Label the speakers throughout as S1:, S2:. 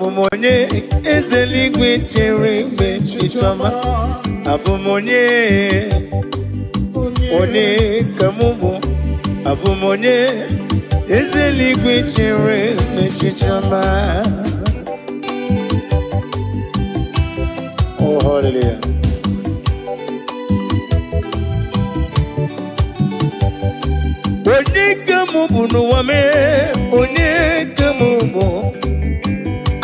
S1: Abumonye ezeligwe chere mgbe chichoma. Abumonye one kamubu. Abumonye ezeligwe chere mgbe chichoma. Oh, hallelujah. One kamubu no wame. One kamubu.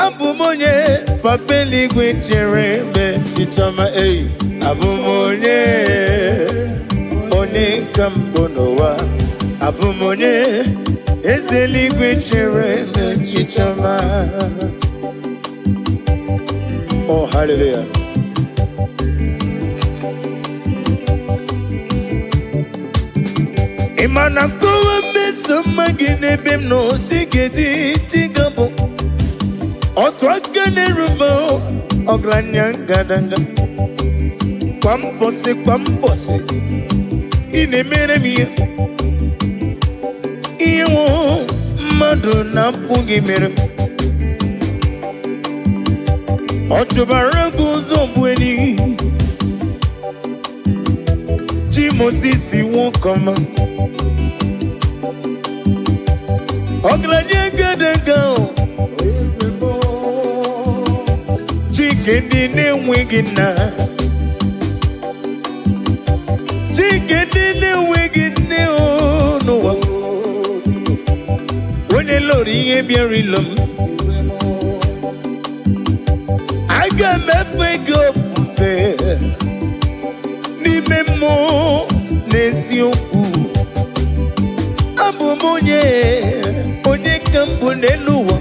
S1: Abumonye papeli gwe chere me chichoma ei. Abumonye one kambonowa. Abumonye ezeli gwe chere me chichoma. Oh, hallelujah. Imana kowa meso magine bim no tigedi tigabo. Otwagane rubo ogranyanga kwambose inemere mi iwo madu na pugi mere otubaragu zombweni Jimosisi won koma ogranyanga danga Chikendi ne wigina Chikendi ne wigina oh no When the Lord ye be rilum I got me fake up fair Ni memo nesioku Abumonye Ode kambune luwa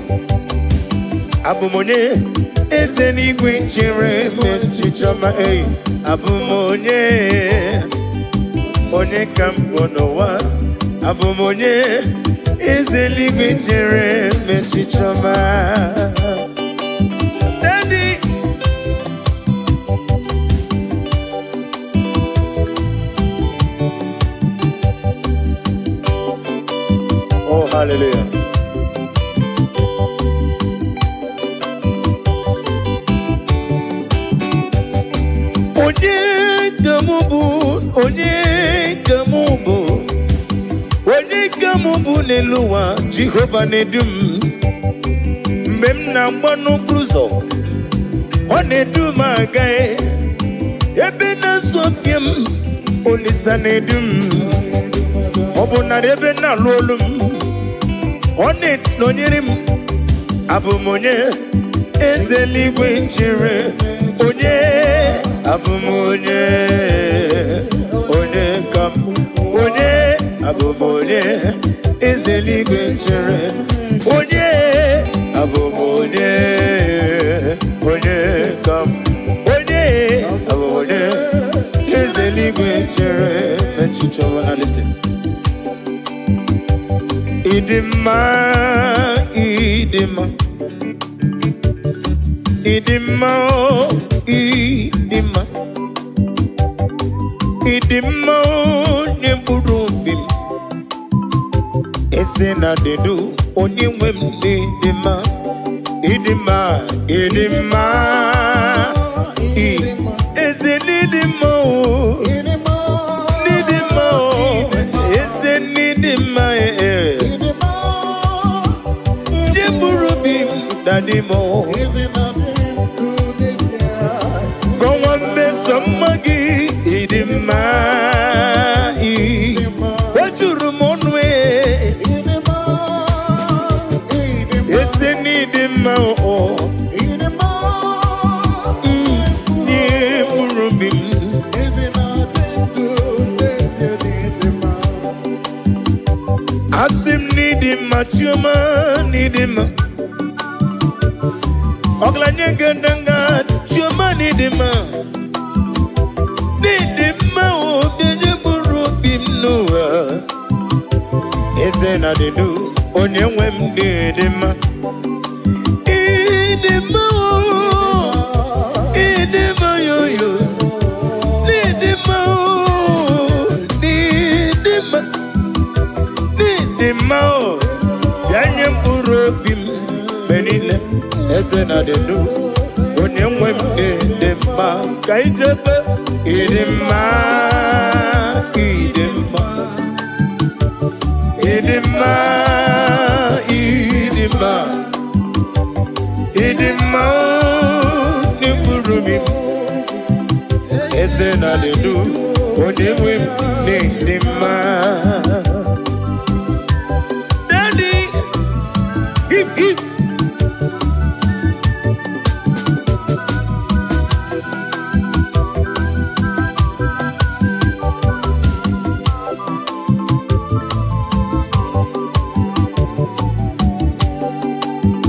S1: Abumonye Ezeni gwe chere me chichoma ei. Abumonye one kambonowa. Abumonye ezeli gwe chere me chichoma. Daddy Oh, hallelujah. Onye kamubu neluwa Jehovah nedum Mem na mbano bruzo Onedum agae Ebe na sofiem Olisa nedum Obuna ebe na lolum One nonyerim Abumonye ezeligwe chere Onye Abumonye One kam Onye Abumonye ezeligwe chere Onye Abumonye One kam Onye Abumonye ezeligwe chere Mechichoma. Now listen. Idima Idima Idima Idima Idima Nyemburubim Esena dedu Onyemwem Idima Idima Idima Esenidima Nidima Esenidima Nyemburubim Dadimo Somagi idima Wajurumonwe Eseni idima o Nye murubim Asim nidima chuma nidima Ogla gendanga chuma nidima Nidima o Dede murubim nuwa Esena dedu Onyemwem nidima Idima o Idima yoyo Nidima o Nidima Nidima o Yanyem urobim Benile eze na dị ndụ onye nwe m dị mma ka ijebe ịdị mma ịdị mma ịdị mma ịdị mma ịdị mma n'okpuru gị eze na dị ndụ onye nwe m dị mma. Daddy, hip hip.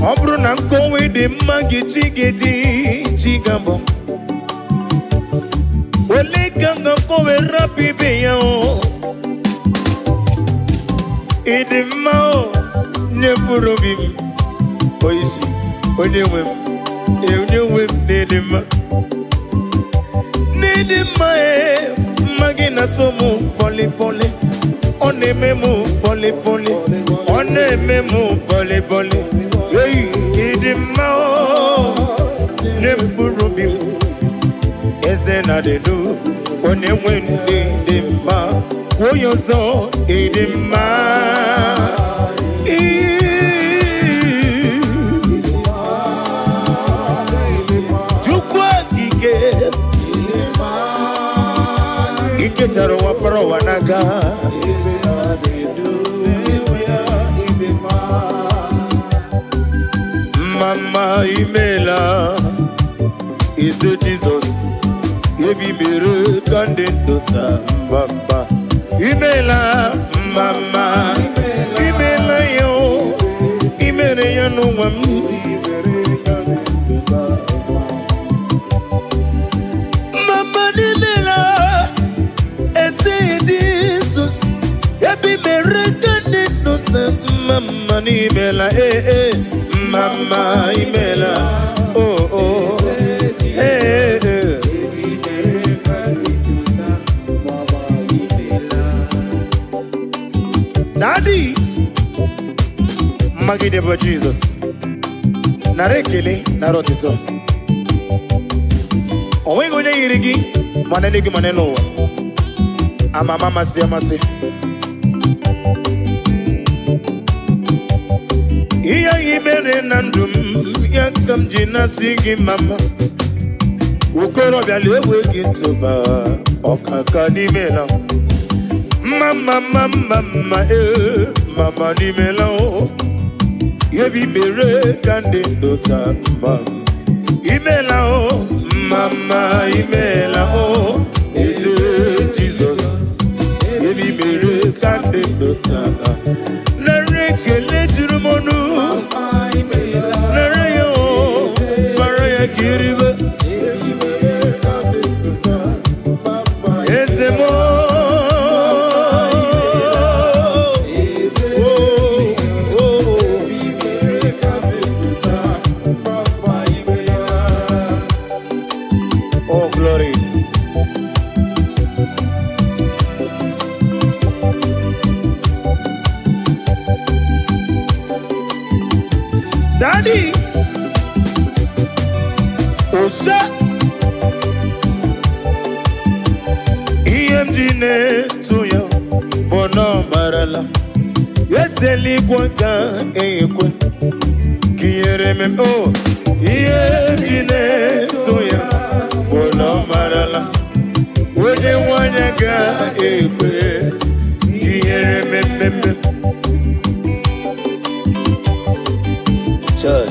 S1: Ọ bụrụ na nkọwa dị mma gị chigabo ole ka nkọwa rapụ ibe ya o ịdị mma o nye mkpụrụ obi m oisi onye nwe m n'ịdị mma mma gị na-atụ m pọlịpọlị ọ na-eme m pọlịpọlị ọ na-eme m pọlịpọlị ịdị mma o nye mkpụrụ obi m eze na dị ndụ onye nwe ndị dị mma kwuo ya ọzọ ịdị mma Chukwu okike ike chara ụwa para ụwa n'aka mama imela ise Jizọs ebi mere ka ndị ndụ taa mma imela mama imela ya imere ya n'ụwa m mama imela ese Jizọs ebi mere ka ndị ndụ taa mama imela mama imela oh Daddy magide bụ Jesus nara ekele nara ọtụtụ o nweghị onye yiri gị mana n'ego mana n'ụwa amama amasị ihe anyị mere na ndụ m ya ka m ji na-asị gị mama okorobịa lewe gị ntụba ọkaka n'ime la mama n'ime la o yebi mere ka ndị ndụ taa mma imela o mama imela o eze Jizọs yebi mere ka ndị ndụ taa nara ekele juru m ọnụ nara ya o mara ya ka iribe eze m oh glory Daddy Osa EMG to ya Bono marala Yeseli kwa ka ekwe Kiyere me oh EMG to ya Bono marala Wode wanya ka ekwe Kiyere me Church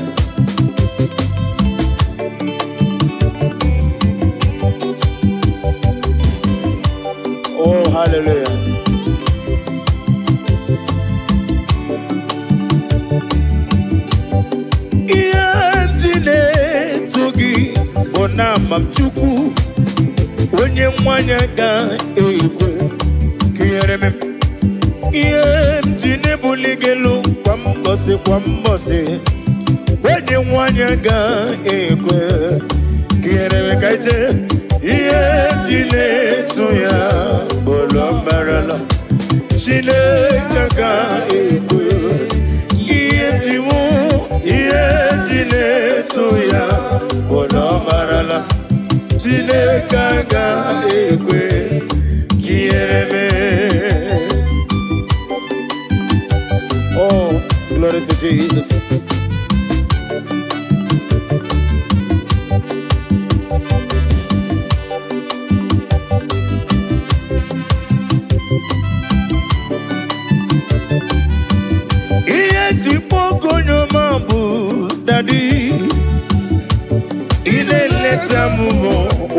S1: oh hallelujah Iyajine togi bona mamchuku onye nwanya ga ekwe kiyere me Iyajine buligelu kwa mbosi onye nwanya ga ekwe kiyere me kaije Iyajine to ya bolo marala Chineke ga ekwe Iyajine na-eto ya bụ na ọ marala Chineke ga-ekwe ka ihere mee. Oh, glory to Jesus. Ihe jikpo konyoma bụ dadi ị na-eleta m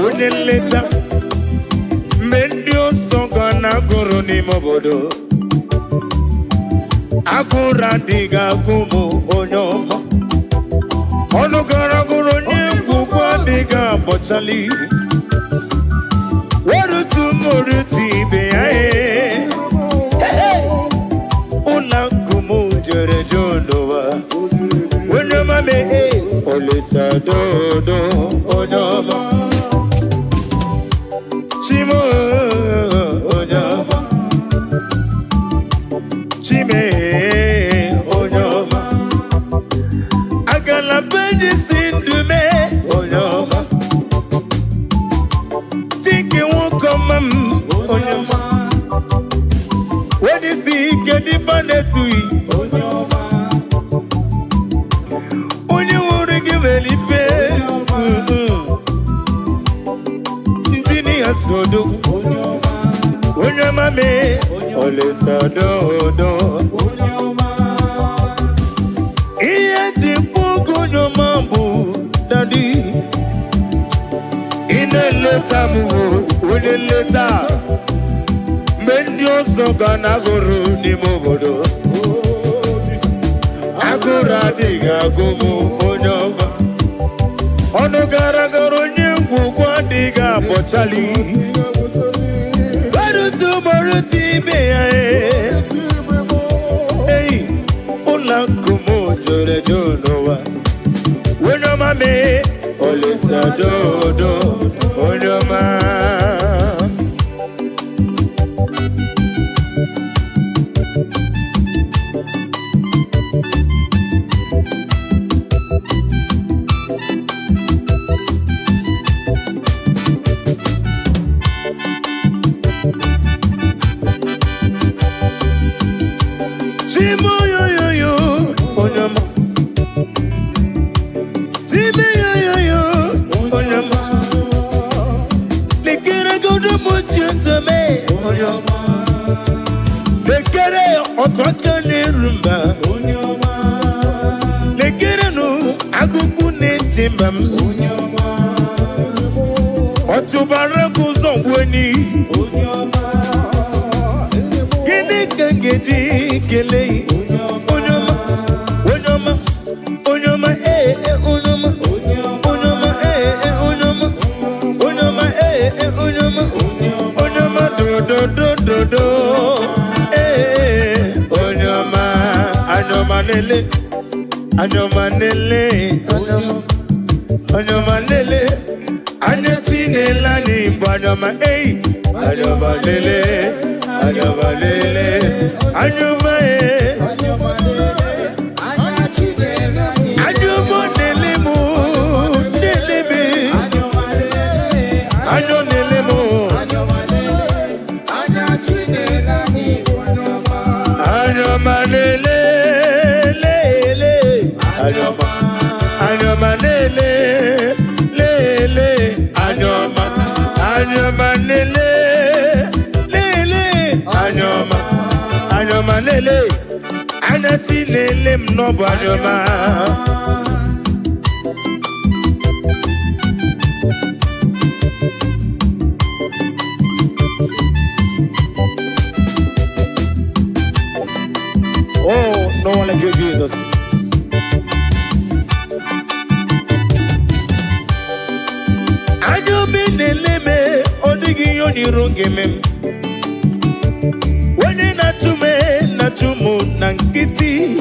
S1: onye nleta mgbe ndị ọsọ ga na-agụrụ n'ime obodo agụrụ adịghị agụ m onye ọma ọnụ gara agụrụ onye ngwugwu adịghị agbọchali werutu morutu ibe ya ụlọ nkụ m jere n'ụwa onye ọma mee Olisa dodo onye ọma Chimo onye ọma Chime onye ọma agala benji si ndume onye ọma Chike nwoke ọma m onye ọma onye si ike dịfa na-etughị onye ọma onye nwere gị mere ife injinia sodo onye ọma mee Olisa dodo ihe ji mkpụgo onye ọma bụ dadi ị na-eleta m onye nleta mgbe ndị ọzọ ga na-agụrụ n'ime obodo agụrụ adịghị agụ m onye ọma ọnụ gara gara onye ngwugwu adịghị agbọchali barutu morutu ibe ya eyi ụlọ nkụ m jere eju n'ụwa onye ọma mee Olisa dodo onye ọma Chimo yo onye ọma Chime yo onye ọma lekere godo mochi ntome onye ọma lekere ọtọka na-erumba onye ọma lekere nụ agụgụ na-eti mba m onye ọma ọtụbara gụzọ ngweni onye ọma gịnị ka m ga-eji kelee onye ọma onye ọma onye ọma onye ọma onye ọma onye ọma onye ọma onye ọma onye ọma dododododo onye ọma anya ọma lele anya ọma lele anya ọma lele anya tinela n'igbo anya ọma anya ọma lele anya ọma lele anya ọma Anyoma lele lele anyoma anyoma lele lele anyoma anyoma lele anati lele mnobo anyoma Oh, no one like you, Jesus. Neleme odigi yoni rongeme wenye natumu nankiti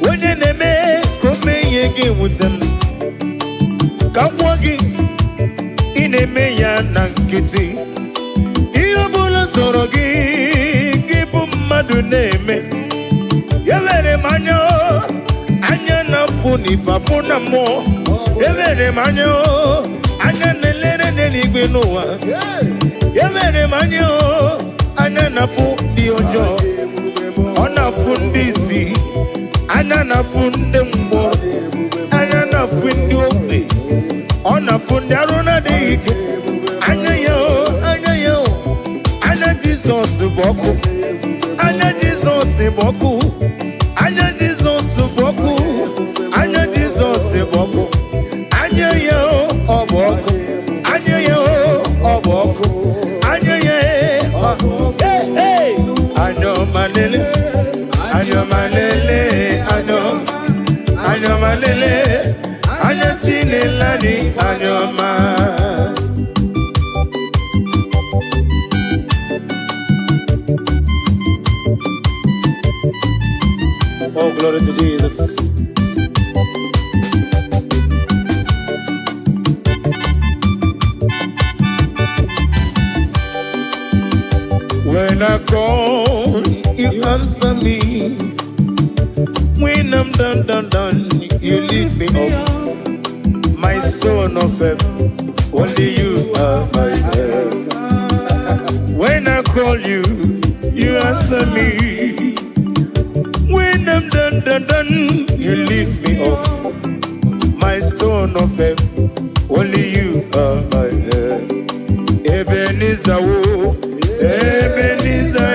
S1: wenye neme kome yege wutem kamwagi ineme ya nankiti iyo bula sorogi gibu madu neme yawere manyo anya na fu funi fafuna mo. Emere manyo, anya nelere neligwe noa. Emere manyo, anya nafu di ojo. Ona fundisi, anya nafunde mbo. Anya nafundi obe. Ona fundi aruna dike. Anya yo, anya Jesus boku. Anya Jesus boku. Anya Jesus boku. Anya Jesus boku. Anya yo oboku. Anya yo oboku. Anya ye hey hey. Anya malele. Anya malele. Anya malele. Anya chinelani. Anya ma. Oh, glory to Jesus. When I call, you answer me. When I'm done, you lift me up. My stone of heaven, only you are my help. When I call you, you answer me. When I'm done, you lift me up. My stone of heaven, only you are my help. Ebenezer, oh, Ebenezer,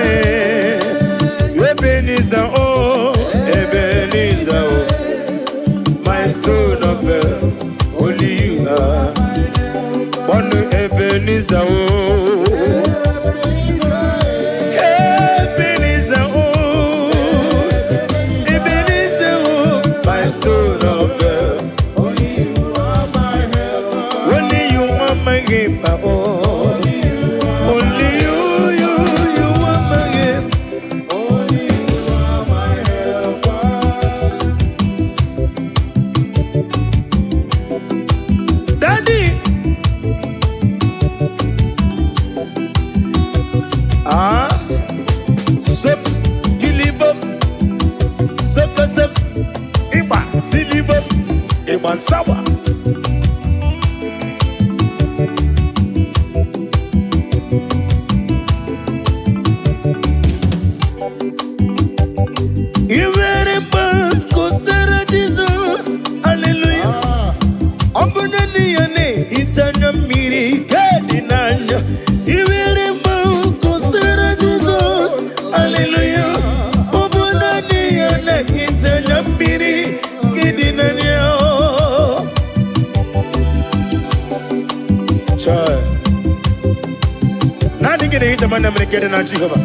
S1: Ebenezer, oh, Ebenezer, oh. My stone of heaven, only you are. One Ebenezer, oh. Sawa. Jesus, hallelujah. Ombunani yane itanya miri kadinanya. Ivere kusera Jesus, hallelujah. Ombunani yane itanya miri kadinanya. Nani gere ita mana mrekere na Jehova.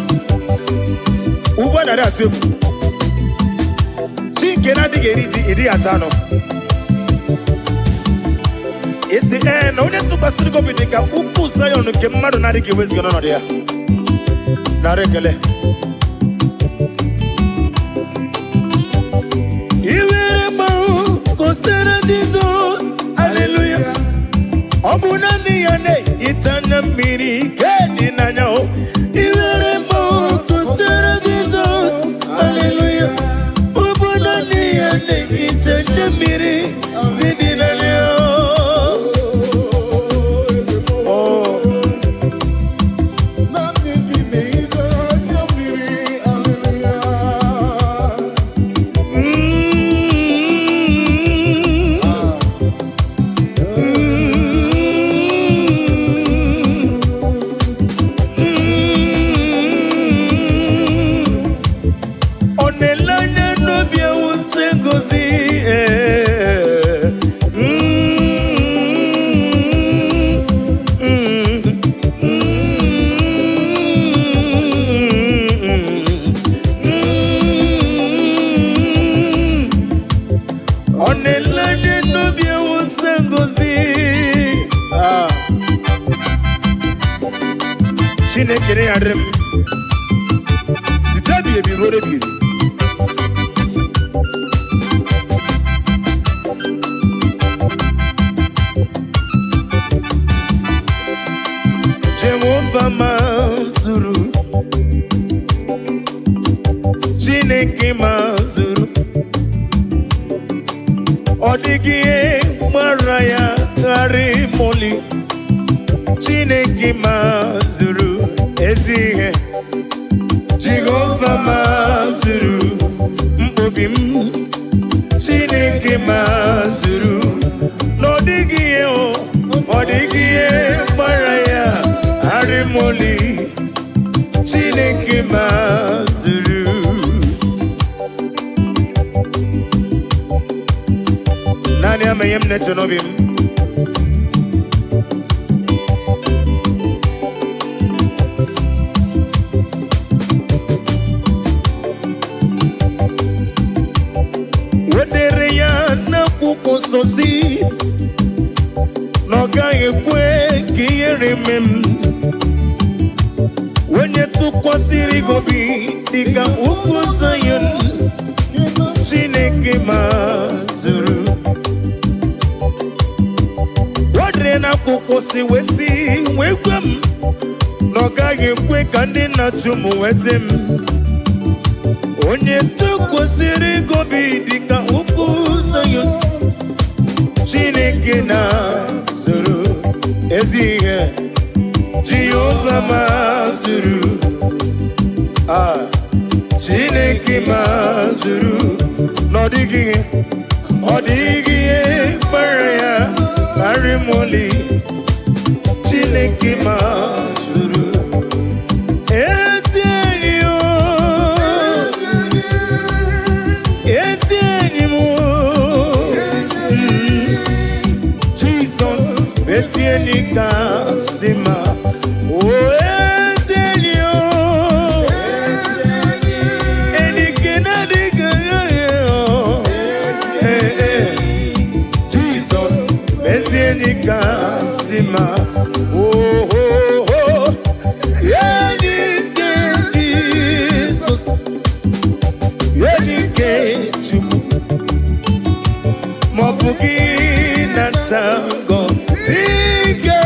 S1: Uba na ratu. Chinke na digeri idi atano. Esi na onye tụkwasịrị gị obi dịka ukwu Zion nke mmadụ na-adịghị ewezuga n'ọnọdụ ya. Nara ekele. Iwere mmanwụ kosere Jizọs, hallelujah. Ọ bụ naanị ya na-etanya mmiri nke dị n'anya o. Iwere mmanwụ kosere Jizọs, hallelujah. Ọ bụ naanị ya na-etanya mmiri nke dị n'anya o. Chinekere adrem sitabi ebiro rebi Jehova mazuru Chineke mazuru gbara ya karị moli Chineke mazuru ezi ihe Jehova mazuru mkpobi m Chineke mazuru n'ọdịghị ihe ọ dịghị ihe gbara ya karị moli Chineke mazuru Nani amenye m necho n'obi m wedere ya n'akwụkwọ nsọ si na ọ gaghị ekwe ka ihere mee m onye tụkwasịrị gị obi dịka ugwu Zayọn Chineke mazuru wedere n'akwụkwọ si wee gwa m na ọ gaghị ekwe ka ndị nna-achụ m weta m onye tụkwasịrị gị obi dịka ugwu Zayọn Chineke na-zuru ezi ihe Jehova mazuru Chineke mazuru n'ọdịghị ihe gbara ya karị moli Chineke mazuru ezi enyi m Jizọs ezi enyi kasị mma Kasima oh oh oh Yenike Jesus Yenike Chukwu Mobugi Natango Zige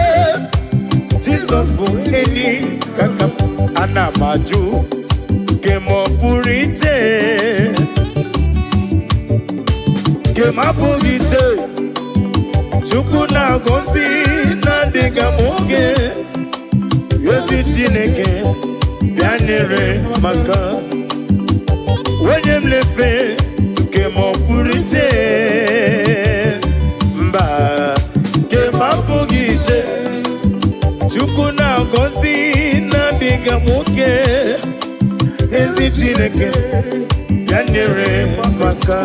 S1: Jesus bu eni kakap Anamaju Kemopurite Kemapurite Chukwu na-agọzi na-adịghị nwoke ezi Chineke bịa nyere maka onye m lefe nke ma ọ pụrụ iche mba nke ma apụghị iche Chukwu na-agọzi na-adịghị nwoke ezi Chineke bịa nyere maka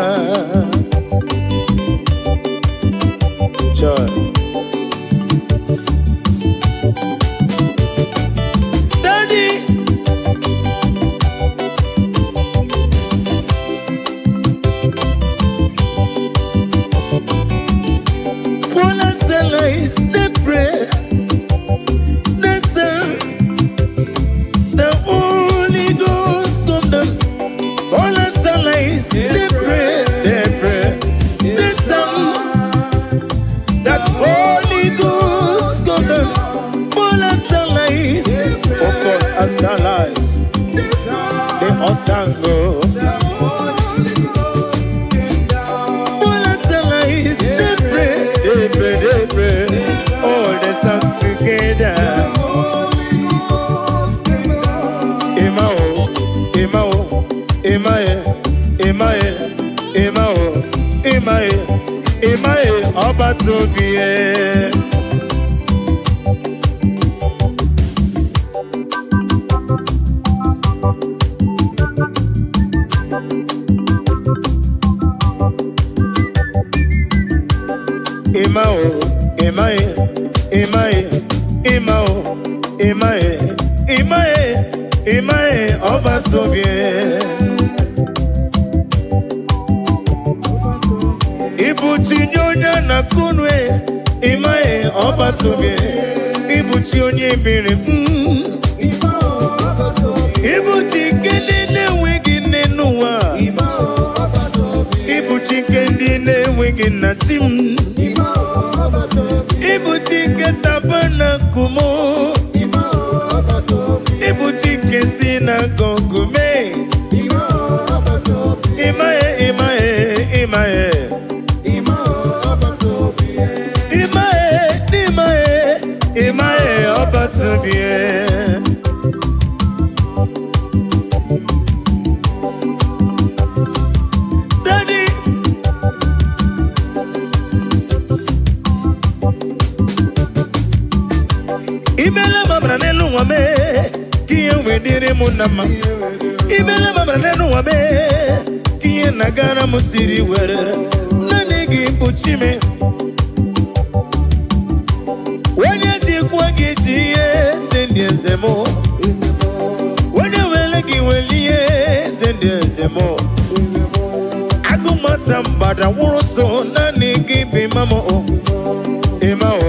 S1: Daddy Paul and Silas they pray they say the Holy Ghost come down Paul and Silas they pray they sang that Holy Ghost come down Paul and Silas Paul and Silas they all sang Paul and Silas they pray all they sang together Imae ọba tóbi Imae ọba tóbi Ibuchi onye na kunwe Imae ọba tóbi Ibuchi onye biri Ibuchi kendi na-enweghị nne n'ụwa Ibuchi kendi na-enweghị nna chi m Ibuchi ketaba na kumo Ibuchi kesi na gongume Imae bien. Daddy, imela mabra nelu wame, kiye wedire munama. Imela mabra nelu wame, kiye nagara musiri were. Nani gipuchime. Zemo, when you will give a lies and there's a more. I go matam, but I won't so nani give me mamma. Emao,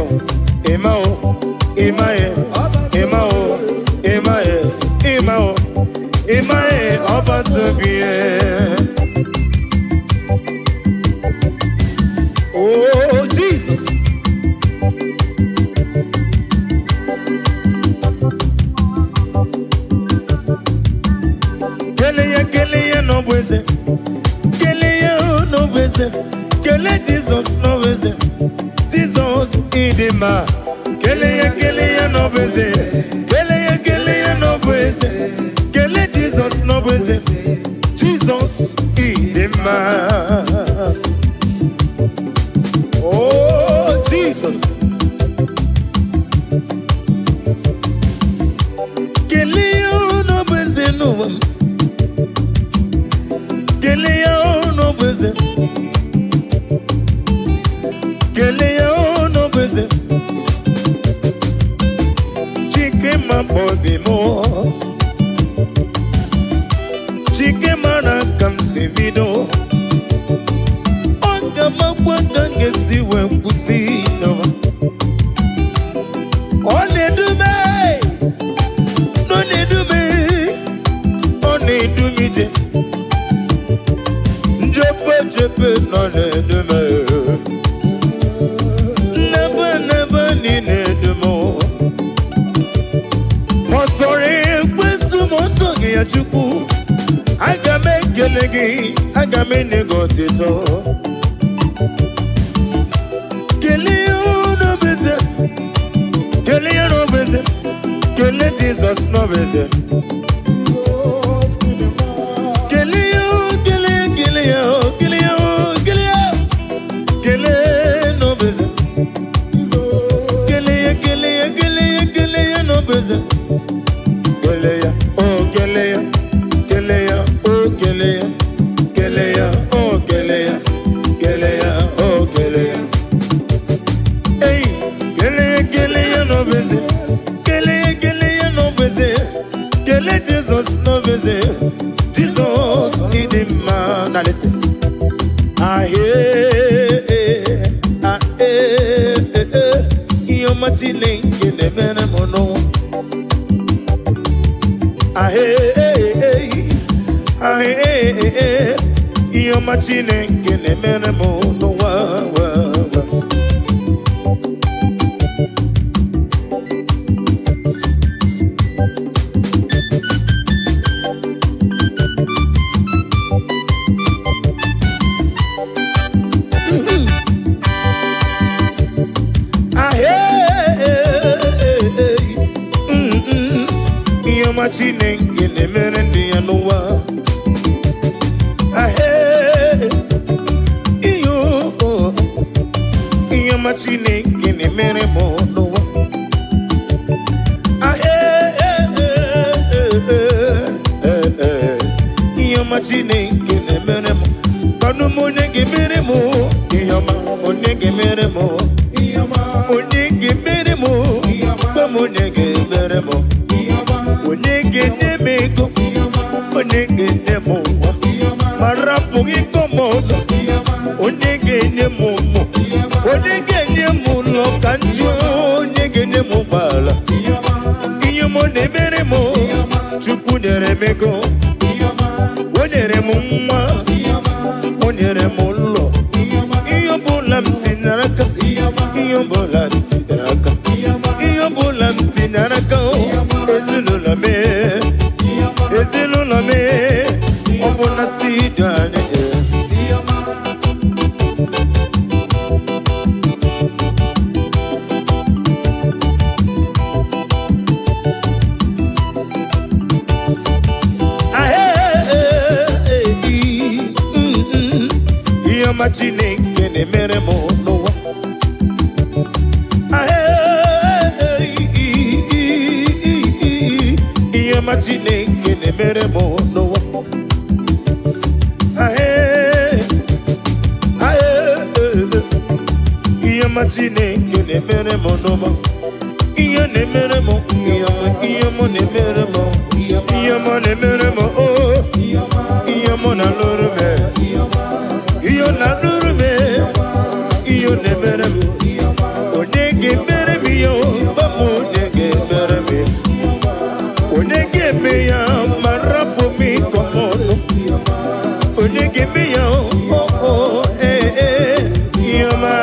S1: Emao, Emae, Emao, Emae, Emao, Emae, about to be. Oh, Jesus. Kele Jesus no beze, Jesus idima. Kele no beze, kele no beze, kele Jesus no beze, Jesus idima. Oh Jesus, kele no beze no, kele no beze. Body more, chicken mana come see video. On the map, what can you see when you see no? Only do me, no need do me, only do me. Jump, no need do me. Never need more. Chuku, I can make a leggy, I can make a gotito. Kelly no visit, Kelly no visit, Kelly Jesus no visit. Kelly, no visit. Kelly no visit. Jesus in the man. Now listen. I hear, you're machine in the venom. I hear, you're machine in the venom. Machine in the merendi anoa. Ahe, iyo machine in the meremo noa. Ahe, iyo machine in the meremo. Kanu monege meremo, iyama monege meremo, iyama monege meremo, iyama monege meremo. Onege nemeko, onege nemo, marapugi komodo, onege nemomo, onege nemulo kanjo, onege nemubala, iyamo nemeremo, chuku neremeko, oneremumma, oneremulo, iyobulam tinaraka, iyobulam tinaraka, iyobulam tinaraka. Chineke na-emere m n'ụwa. Ihe ọma Chineke na-emere m n'ụwa. Ihe ọma Chineke na-emere m n'ụwa. Ihe na-emere m, ihe ọma na-emere m, ihe ọma na-emere m, ihe ọma na-alụrụ m, ihe na-alụrụ m, ihe na-emere m. Onye ga-emere m ya, bapụ onye ga-emere m ya. Onye ga-eme ya ma rapụ m ịkọ m ọnụ. Onye ga-eme ya, ihe ọma.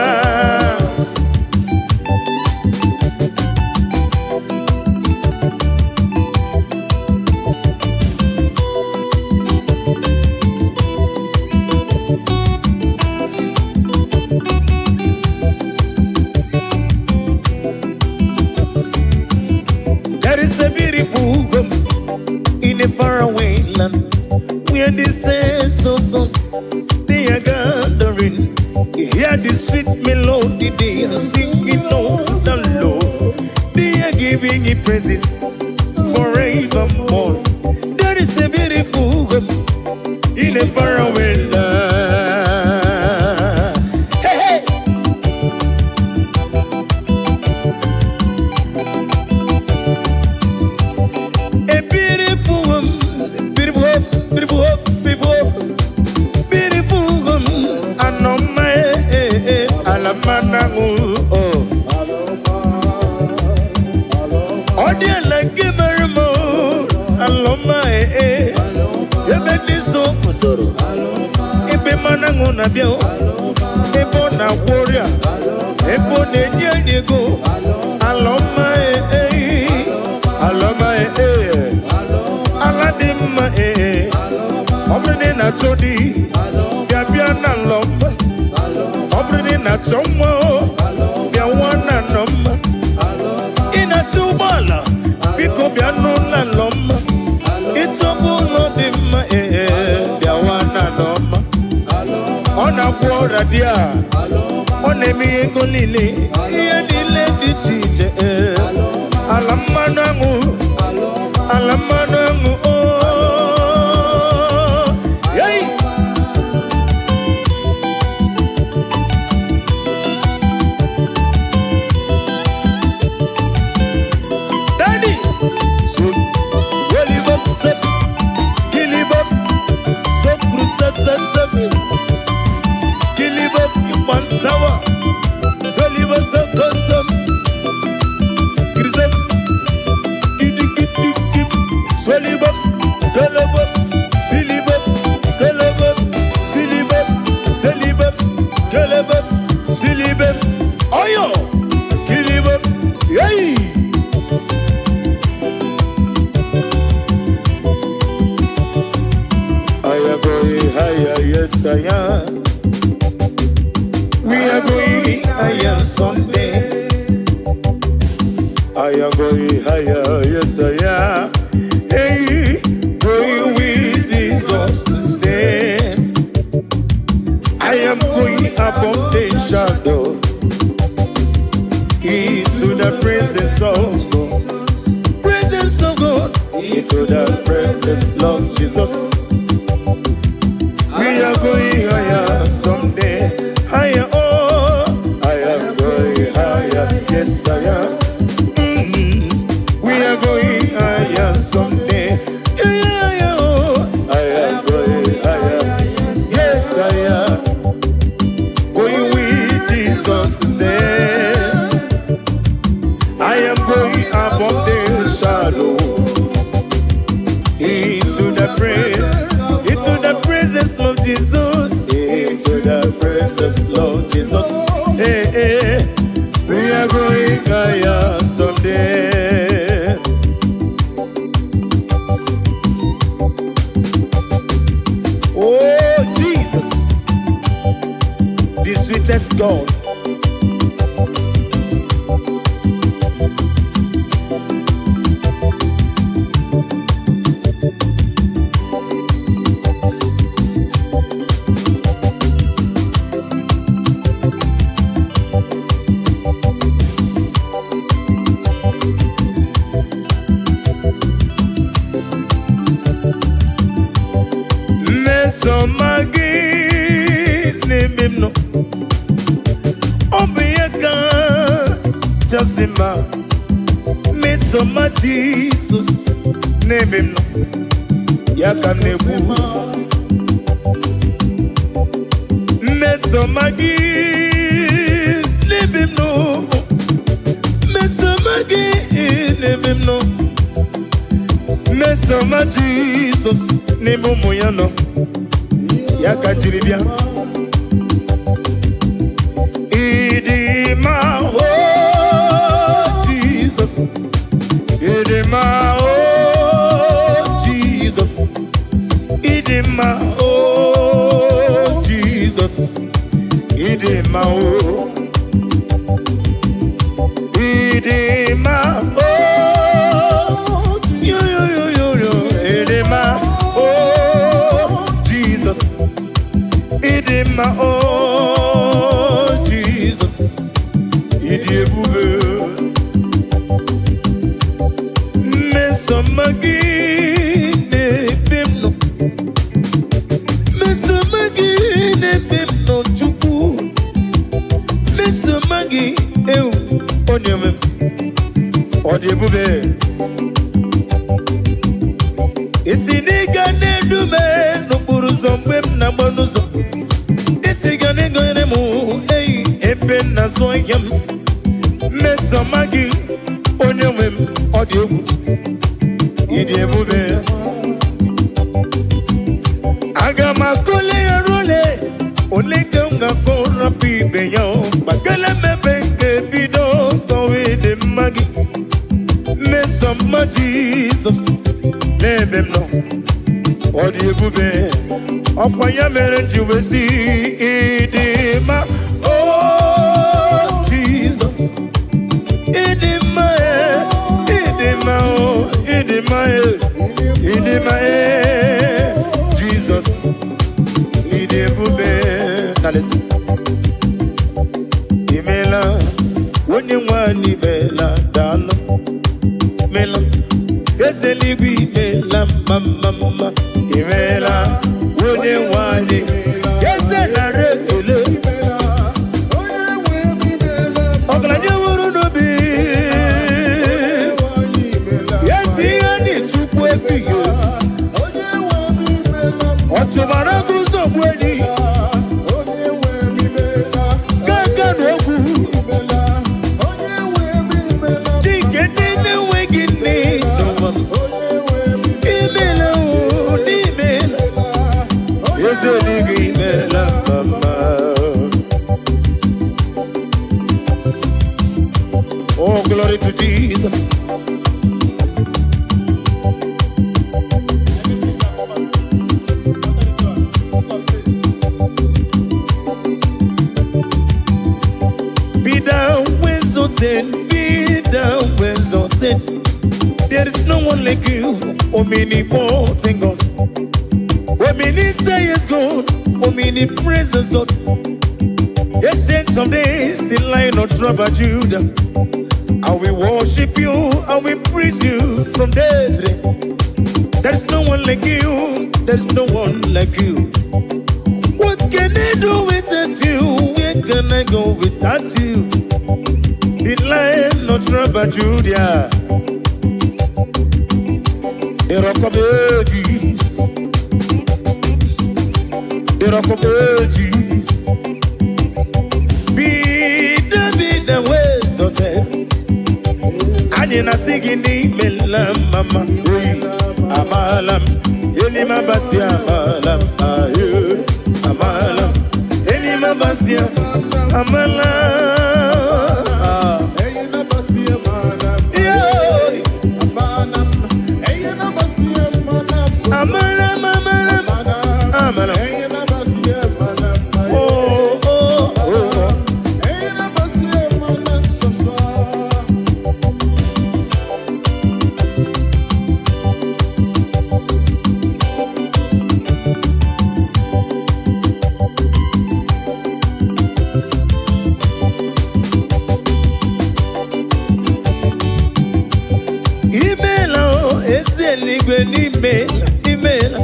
S1: A faraway land where the saints of God they are gathering. You hear the sweet melody they are singing out to the Lord. They are giving Him praises forevermore. There is a beautiful home in a faraway land. Hey, hey. A beautiful home. Ebo na warrior, ebo ne go, aloma aloma aladima obrene na chodi, yabia na loma, obrene na chomo, yawana noma, ina chubala, biko biano na loma, itobulo dima yawana noma. On a quarter dia, on a me golili, Yanile di teacher, Alamanangu, Alamanangu, oh, yay! Daddy, so, Willie Bob said, Gilly Bob, so cruza sabi. Sawa, Soliva Sakosam, Grisam, Idikip, Solibam, Galabam, Silibam, Galabam, Silibam, Salibam, Galabam, Silibam, Oyo, Kilibam, Yay! I am going higher, yes I am. We are going higher someday. I am going higher, yes I am. Hey, going with Jesus to stay. I am going above the shadow into the presence of God. Presence of God into the presence of Jesus. We are going higher someday. Higher. Yes, I am. We are going higher someday. Yeah, oh. I am going higher. Yes, I am. Going with Jesus to stay. I am going above the shadow into the presence of Jesus. Into the presence of Jesus. Hey, hey. We are going higher someday. Oh, Jesus, the sweetest God. kachasima mesoma Jesus name him no yaka nebu mesoma gi name him no mesoma gi name him no mesoma Jesus name moyano yaka jiribia idima oh Jesus idima oh Jesus idima oh Jesus idima oh idima oh yo idima oh Jesus idima oh Jesus idibube mesomagi ne bimno mesomagi ne bimno chuku mesomagi eu onyeme odibube isiniga ne dume no buruzombe na bonuzo isigane goyene mu ei epen na soyem mesomagi onyeme odiogu idibube agama kole role oleganga korapi beyo bakele mebenge bido kowe de magi mesoma Jesus nebem no odibube okwanya mere njiwesi idima oh Jesus idima idima oh idima Jesus idibube now listen imela woni wani bela dalo mela ezeligwi mela mama imela woni wani ezela rekele oglanye wuru no bi yesi ani tukwe biyo otubara kuzo bweni kaka nogu tikene wegini imela ezeli imela mama oh glory to Jesus be down when exalted. There is no one like you, omnipotent God. Omni say is God, omni praises God. Ancient of days, the Lion of tribe of Judah. And we worship you, and we praise you from day to day. There is no one like you, there is no one like you. What can I do without you? Where can I go without you? The Lion of tribe of Judah, the Rock of Ages, the Rock of Ages. Be the ways of them. And in a singing melam mama, amalam, elima basia amalam, amalam, elima basia amalam. Email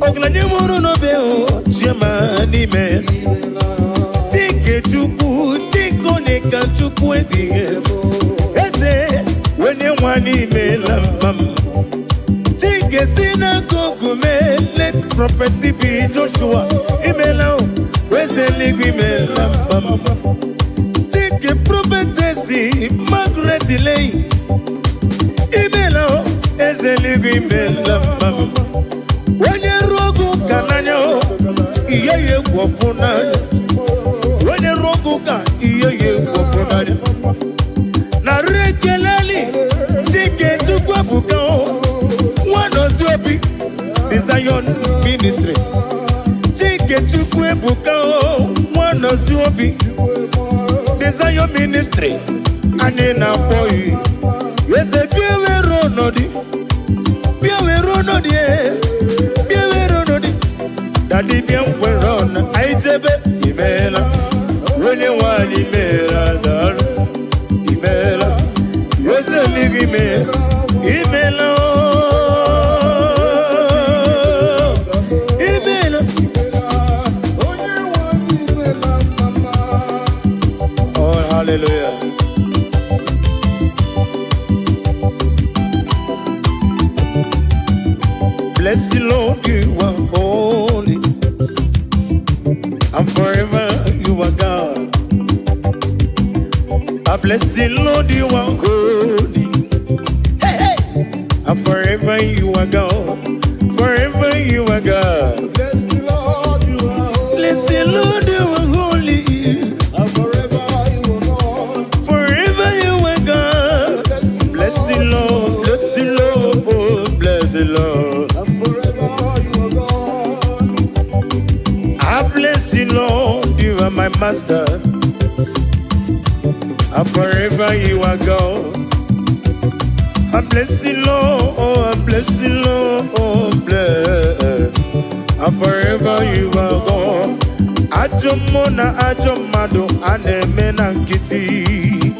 S1: oglanye muru no beo chema email tike chuku tiko neka chukwu ebighị eze onye nwa n'imela mma Chike si na kogume let prophet be Joshua imela eze eluigwe imela mma Chike prophetesi Margaret Lay imela eze eluigwe imela mma onye rogu kananya iye gwofuna onye rogu ka iye gwofuna na rekeleli Chike chukwu buka one ozobi the Zion ministry Chike chukwu buka one ozobi the Zion ministry ane na boy yeze biewero nodi Daddy bien weron aijebe imela Wele wali imela dar imela Yose ligi imela Oh hallelujah Bless the Lord, you are holy, and forever you are God. I bless the Lord, you are holy, hey, hey. And forever you are God, forever you are God. Bless the Lord, you are holy, bless the Lord, you are holy, and forever you are God, forever you are God. Bless the Lord, bless the Lord, oh, bless the Lord. Lord, you are my master, and forever you are God. I bless you, Lord, oh, I bless you, Lord, oh, bless, and forever you are God. Ajomona, Ajomado, Anemena Kitty,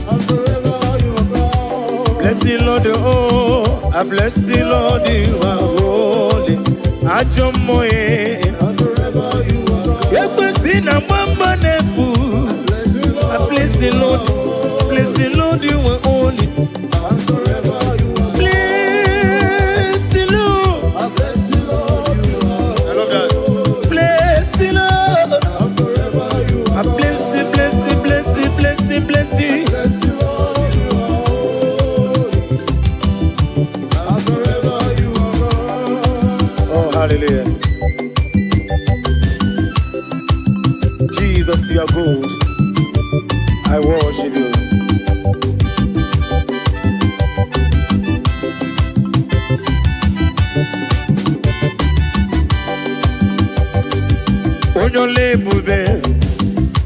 S1: and forever you are God. Bless you, Lord, oh, I bless you, Lord, you are holy. Ajomoye. Na mama nefu I bless the Lord you are holy and forever you are bless the Lord I bless the Lord you are I love that bless the Lord and forever you are I bless it bless the Lord you are holy and forever you are oh hallelujah Jesus, you are good. I worship you. Unyole bube,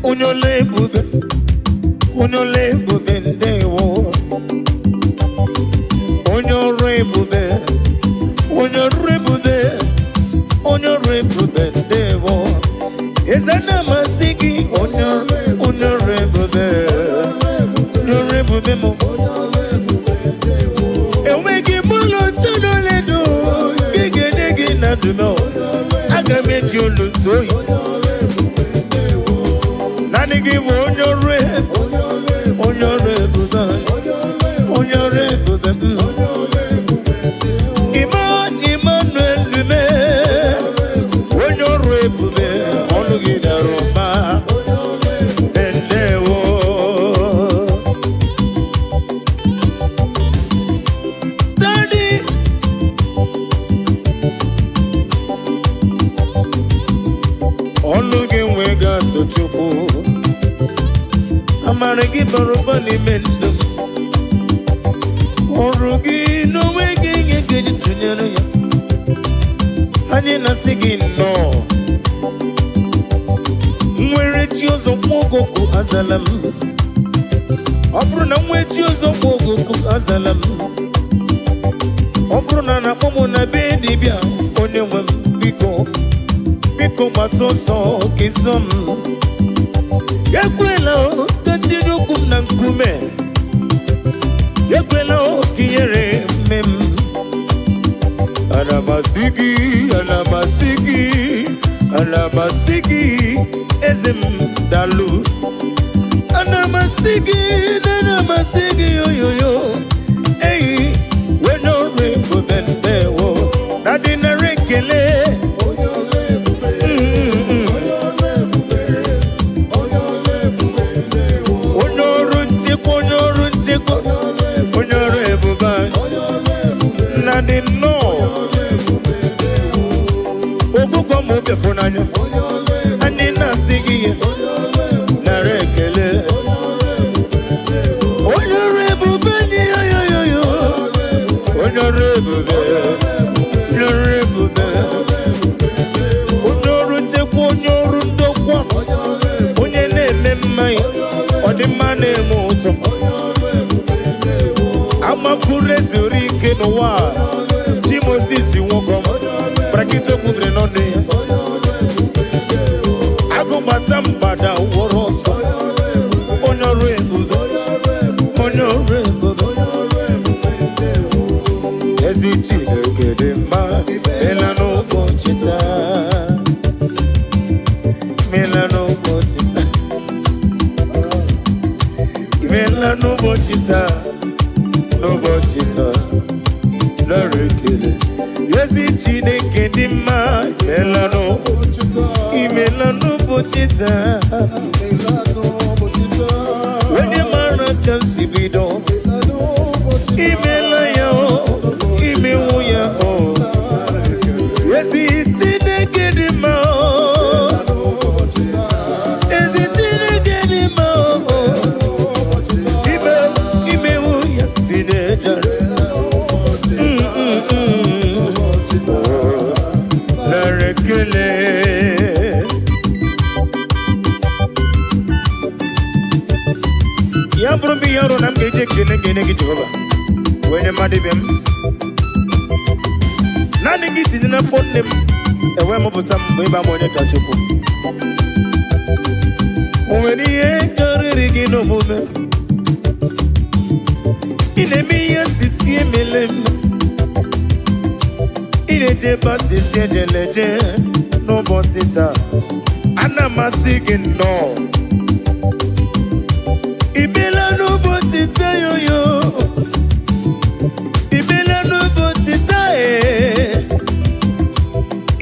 S1: unyole bube, unyole bube ndewo. Unyore bube, unyore bube, unyore bube ndewo. Ezana masiki honorable mo Ewegi mulo tolo do gege nege na dumo aga meji olutoyi Nani give honorable Emmanuel Lume honorable Roma Bendewo Daddy Olugi wega tochuku Amaragi barubani mendum Orugi no wegi ngege tunyana ya Hani nasigi no Mwere chiozo mwogoku azalam Obruna mwe chiozo mwogoku azalam Obruna na momo na bedi bia Onyewe biko matoso kizom Yekwela o tatiru kum na nkume Yekwela o kiyere mem Alabasiki ezem dalu masigi yo yo yo. Hey, we no repo bende wo. Nadi na rekele. Nadi no. Ogu kwa mobe funanya. Ani na sigi na rekele. Onye na-eme mmanya ọ dị mma na-eme ụtọ amakuru ezuru ike n'ụwa ji Moses nwoke brakịta kwudere n'ọnụ ya agụbata mgbada wụrụ ọsọ onye ọrụ ebube onye ọrụ ebube ezi Chineke dị mma mela n'ụbọchị taa mela n'ụbọchị taa mela n'ụbọchị taa n'ụbọchị taa nọrọ ekele ezi Chineke dị mma mela n'ụbọchị taa imela n'ụbọchị taa onye mara ka m si bido imela ya imewu ya ezi Chineke dị mma ezi Chineke dị mma imewu ya Chineke nara ekele ya bụrụ m ihe ọrụ na m ga-eji ekele gị Jehova wee mmadụ ibe m naanị gị tinye n'afọ nne m enwe mụpụta m mgbe ịba m onye ka Chukwu o nwere ihe karịrị gị n'omume ị na-eme ihe sisi emele m ị na-eje ebe asịsị ejeleje n'ụbọchị taa ana amasị gị nnọọ imela n'ụbọchị taa yoyo imela n'ụbọchị taa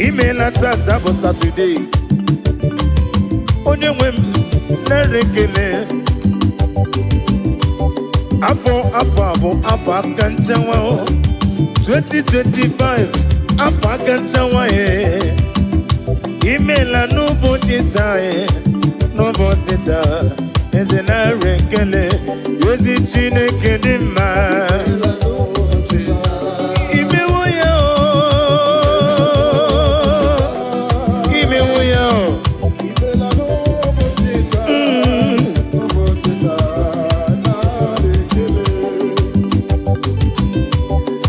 S1: imela tata bụ Satọde onye nwe m nara ekele afọ abụ afọ aka nchanwa 2025 afọ aka nchanwa imela n'ụbọchị taa n'ụbọchị taa eze nara ekele ezi Chineke dị mma imewo ya imewo ya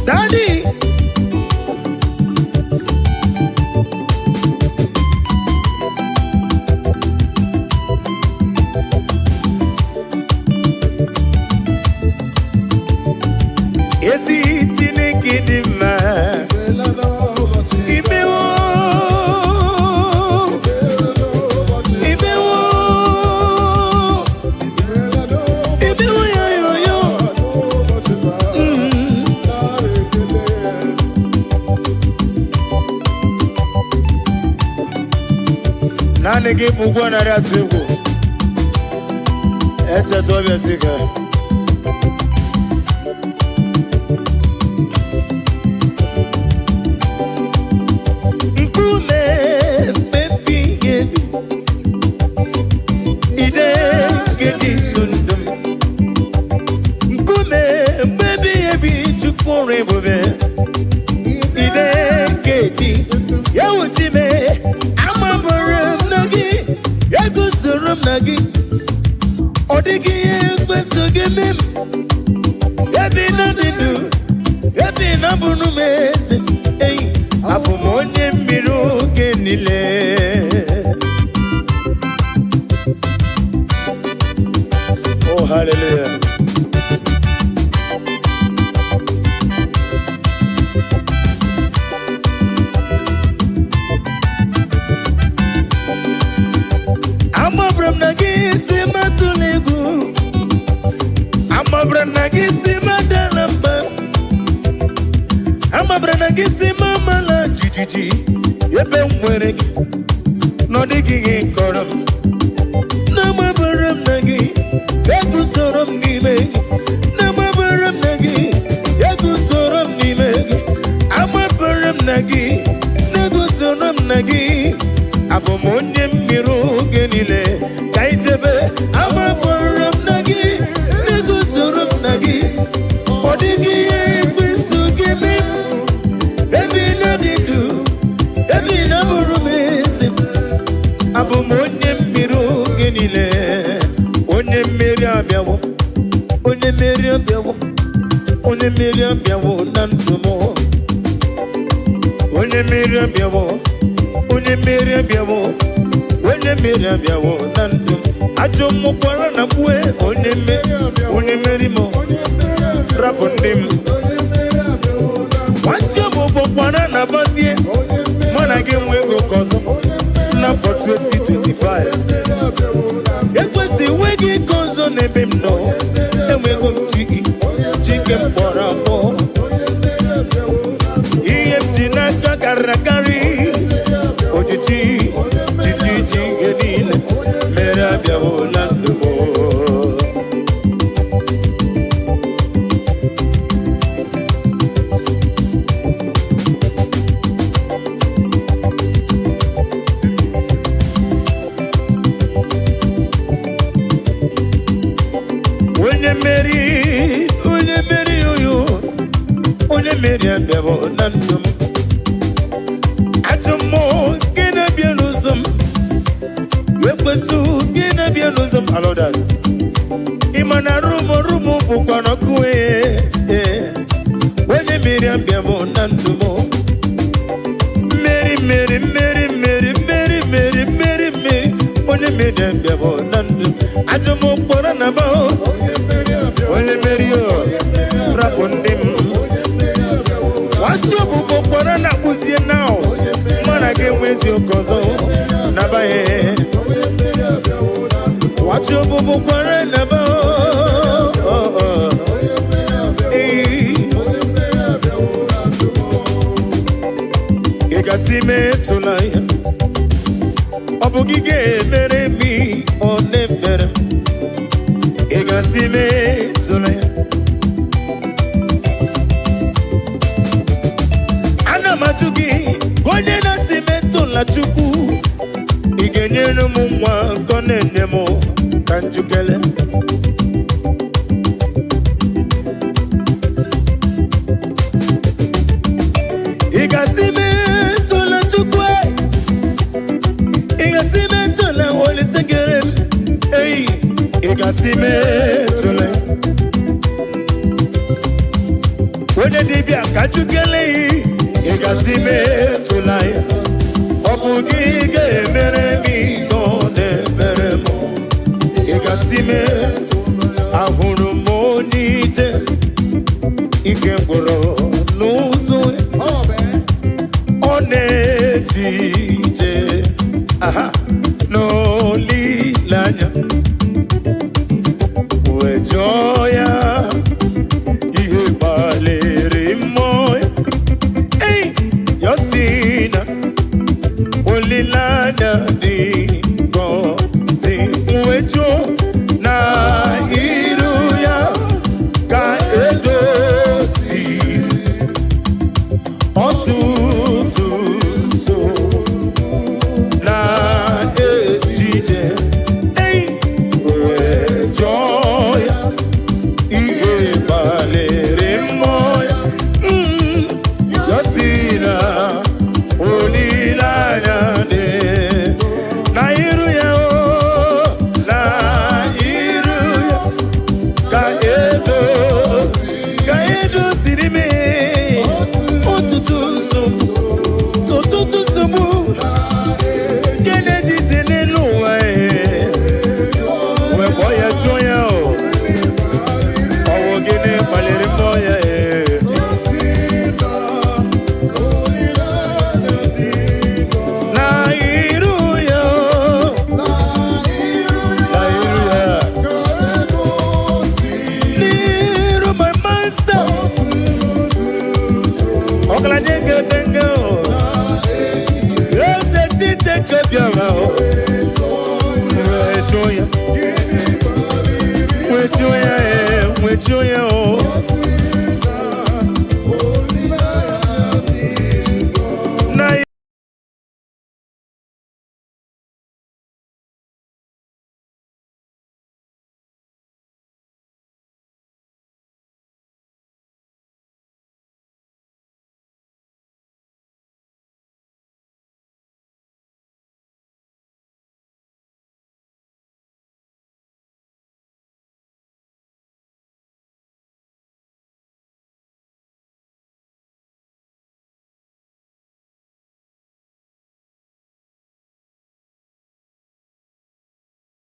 S1: Daddy ezi Chineke dị mma imewo imewo imewo ya yoyo naanị gị bụ ụgwọ narị atụ egwu echeta ọbịa si ga ọ dịghị ihe kwesị gị mem ebe na ndụ ebe na bụrụ m eze eyi abụ m onye mmiri oge niile oh hallelujah amabram na gị si matụlụ egwu ojiji ebe m nwere gị n'ọdịghị gị kọrọ m na-amabara m na gị eguzoro m n'ime gị na-amabara m na gị eguzoro m n'ime gị amabara m na gị na-eguzoro m na gị abụ m onye mmiri oge niile ka ijebe amabara m na gị na-eguzoro m na gị ọ dịghị ihe ekwesu gị mee ebe na-adị ndụ ebe na-abụrụ m ezi abụ m onye mmiri oge niile onye mmeri abịawo onye mmeri abịawo onye mmeri abịawo na ndụ m onye mmeri abịawo onye mmeri abịawo onye mmeri abịawo na ndụ m ajọ mmụkwara na mgbe onye mmeri m rapụ ndị m nwanche m ụgbọkwara na bazie mụ na gị nwe ego ka ọzọ n'afọ 2025 ekwesị nwe gị ka ọzọ n'ebe m nọ enwego m chike m kpọrọ akpọ ihe m ji n'aka karịrị akarị ojiji ihe niile mere abịawo na ndụ m onye mmeri abịawo na ndụ m ajọ mmụọ gị na-abịa n'ụzọ m ekwesu gị na-abịa n'ụzọ m alodas ịma na rumo bụkwa n'ọkụ onye mmeri abịawo na ndụ m mmeri onye mmeri abịawo na ndụ m ajọ mmụọ kpọrọ na ba onye mmeri rapụ ndị m wachi ọbụbọ kpọrọ na kpụzie now mana ga-enwezi oke ọzọ nabaghị wachi ọbụbọ kpọrọ na ba ị gasị metụla ya ọ bụ gị ga-emere m ọ na-emere m ị gasị metụla ya amaju gị onye na-asị metụla Chukwu ị ga-enyere m nwa ka ọ na-enye m ka njikere ị ga-asị metụla Chukwu ị ga-asị metụla Olise kere m ị ga-asị metụla onye dibịa ka njikere ị ga-asị metụla ya ọ bụ gị ga-emere m ka ọ na-emere m ị ga-asị ahụrụ m onye ije ike gwụrụ n'ụzọ ọ na-eji ije n'olileanya wee jụọ ya ihe gbalịrị mmụọ Yosina olilanya di gozi mwejo na iru ya ka edosi otutu so na ejije echi onye o